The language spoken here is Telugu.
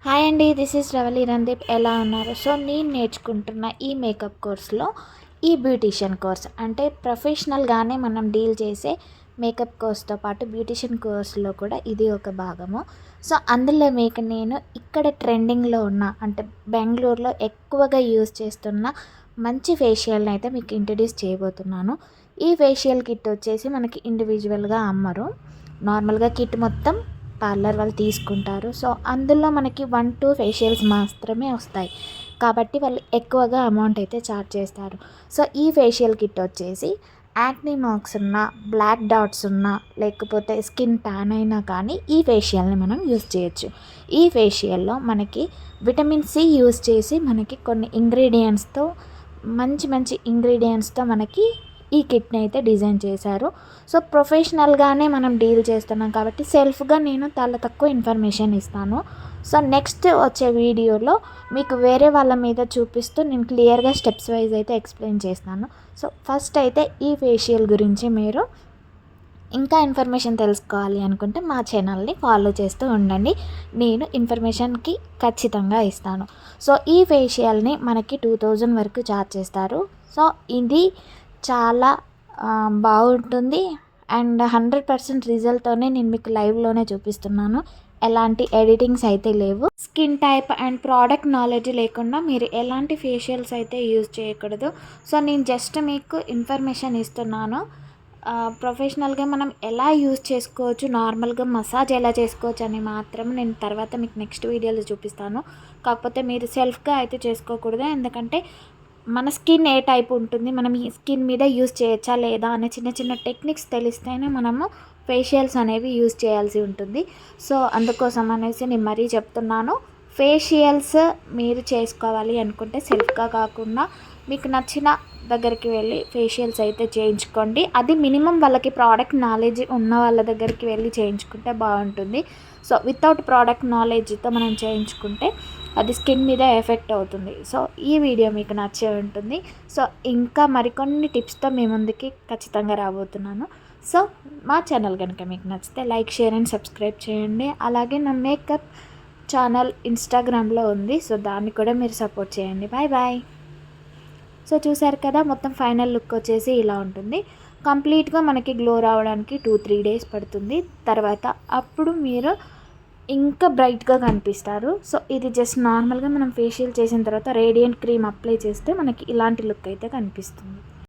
హాయ్ అండి, దిస్ ఈస్ రవలి రందీప్. ఎలా ఉన్నారు? సో నేను నేర్చుకుంటున్న ఈ మేకప్ కోర్స్లో ఈ బ్యూటీషియన్ కోర్స్ అంటే ప్రొఫెషనల్గానే మనం డీల్ చేసే మేకప్ కోర్స్తో పాటు బ్యూటీషియన్ కోర్స్లో కూడా ఇది ఒక భాగము. సో అందులో మీకు నేను ఇక్కడ ట్రెండింగ్లో ఉన్న అంటే బెంగళూరులో ఎక్కువగా యూజ్ చేస్తున్న మంచి ఫేషియల్ని అయితే మీకు ఇంట్రడ్యూస్ చేయబోతున్నాను. ఈ ఫేషియల్ కిట్ వచ్చేసి మనకి ఇండివిజువల్గా అమ్మరు. నార్మల్గా కిట్ మొత్తం పార్లర్ వాళ్ళు తీసుకుంటారు. సో అందులో మనకి 1-2 ఫేషియల్స్ మాత్రమే వస్తాయి కాబట్టి వాళ్ళు ఎక్కువగా అమౌంట్ అయితే ఛార్జ్ చేస్తారు. సో ఈ ఫేషియల్ కిట్ వచ్చేసి యాక్నీ మార్క్స్ ఉన్న, బ్లాక్ డాట్స్ ఉన్న, లేకపోతే స్కిన్ ట్యాన్ అయినా కానీ ఈ ఫేషియల్ని మనం యూజ్ చేయొచ్చు. ఈ ఫేషియల్లో మనకి విటమిన్ సి యూజ్ చేసి మనకి కొన్ని ఇంగ్రీడియంట్స్తో మంచి మంచి ఇంగ్రీడియంట్స్తో మనకి ఈ కిట్ని అయితే డిజైన్ చేశారు. సో ప్రొఫెషనల్గానే మనం డీల్ చేస్తున్నాం కాబట్టి సెల్ఫ్గా నేను చాలా తక్కువ ఇన్ఫర్మేషన్ ఇస్తాను. సో నెక్స్ట్ వచ్చే వీడియోలో మీకు వేరే వాళ్ళ మీద చూపిస్తూ నేను క్లియర్గా స్టెప్స్ వైజ్ అయితే ఎక్స్ప్లెయిన్ చేస్తాను. సో ఫస్ట్ అయితే ఈ ఫేషియల్ గురించి మీరు ఇంకా ఇన్ఫర్మేషన్ తెలుసుకోవాలి అనుకుంటే మా ఛానల్ని ఫాలో చేస్తూ ఉండండి. నేను ఇన్ఫర్మేషన్కి ఖచ్చితంగా ఇస్తాను. సో ఈ ఫేషియల్ని మనకి 2000 వరకు ఛార్జ్ చేస్తారు. సో ఇది చాలా బాగుంటుంది అండ్ 100% రిజల్ట్తోనే నేను మీకు లైవ్లోనే చూపిస్తున్నాను. ఎలాంటి ఎడిటింగ్స్ అయితే లేవు. Skin type and product knowledge లేకుండా మీరు ఎలాంటి ఫేషియల్స్ అయితే యూజ్ చేయకూడదు. సో నేను జస్ట్ మీకు ఇన్ఫర్మేషన్ ఇస్తున్నాను. ప్రొఫెషనల్గా మనం ఎలా యూజ్ చేసుకోవచ్చు, నార్మల్గా మసాజ్ ఎలా చేసుకోవచ్చు అని మాత్రం నేను తర్వాత మీకు నెక్స్ట్ వీడియోలో చూపిస్తాను. కాకపోతే మీరు సెల్ఫ్గా అయితే చేసుకోకూడదు. ఎందుకంటే మన స్కిన్ ఏ టైప్ ఉంటుంది, మనం ఈ స్కిన్ మీద యూజ్ చేయొచ్చా లేదా అనే చిన్న చిన్న టెక్నిక్స్ తెలిస్తేనే మనము ఫేషియల్స్ అనేవి యూజ్ చేయాల్సి ఉంటుంది. సో అందుకోసం అనేసి నేను మరీ చెప్తున్నాను. ఫేషియల్స్ మీరు చేసుకోవాలి అనుకుంటే సెల్ఫ్గా కాకుండా మీకు నచ్చిన దగ్గరికి వెళ్ళి ఫేషియల్స్ అయితే చేయించుకోండి. అది మినిమం వాళ్ళకి ప్రోడక్ట్ నాలెడ్జ్ ఉన్న వాళ్ళ దగ్గరికి వెళ్ళి చేయించుకుంటే బాగుంటుంది. సో వితౌట్ ప్రోడక్ట్ నాలెడ్జ్తో మనం చేయించుకుంటే అది స్కిన్ మీద ఎఫెక్ట్ అవుతుంది. సో ఈ వీడియో మీకు నచ్చే ఉంటుంది. సో ఇంకా మరికొన్ని టిప్స్తో మీ ముందుకి ఖచ్చితంగా రాబోతున్నాను. సో మా ఛానల్ కనుక మీకు నచ్చితే లైక్, షేర్ అండ్ సబ్స్క్రైబ్ చేయండి. అలాగే నా మేకప్ ఛానల్ ఇన్స్టాగ్రామ్లో ఉంది. సో దాన్ని కూడా మీరు సపోర్ట్ చేయండి. Bye bye. సో చూసారు కదా, మొత్తం ఫైనల్ లుక్ వచ్చేసి ఇలా ఉంటుంది. కంప్లీట్గా మనకి గ్లో రావడానికి 2-3 డేస్ పడుతుంది. తర్వాత అప్పుడు మీరు ఇంకా బ్రైట్గా కనిపిస్తారు. సో ఇది జస్ట్ నార్మల్గా మనం ఫేషియల్ చేసిన తర్వాత రేడియంట్ క్రీమ్ అప్లై చేస్తే మనకి ఇలాంటి లుక్ అయితే కనిపిస్తుంది.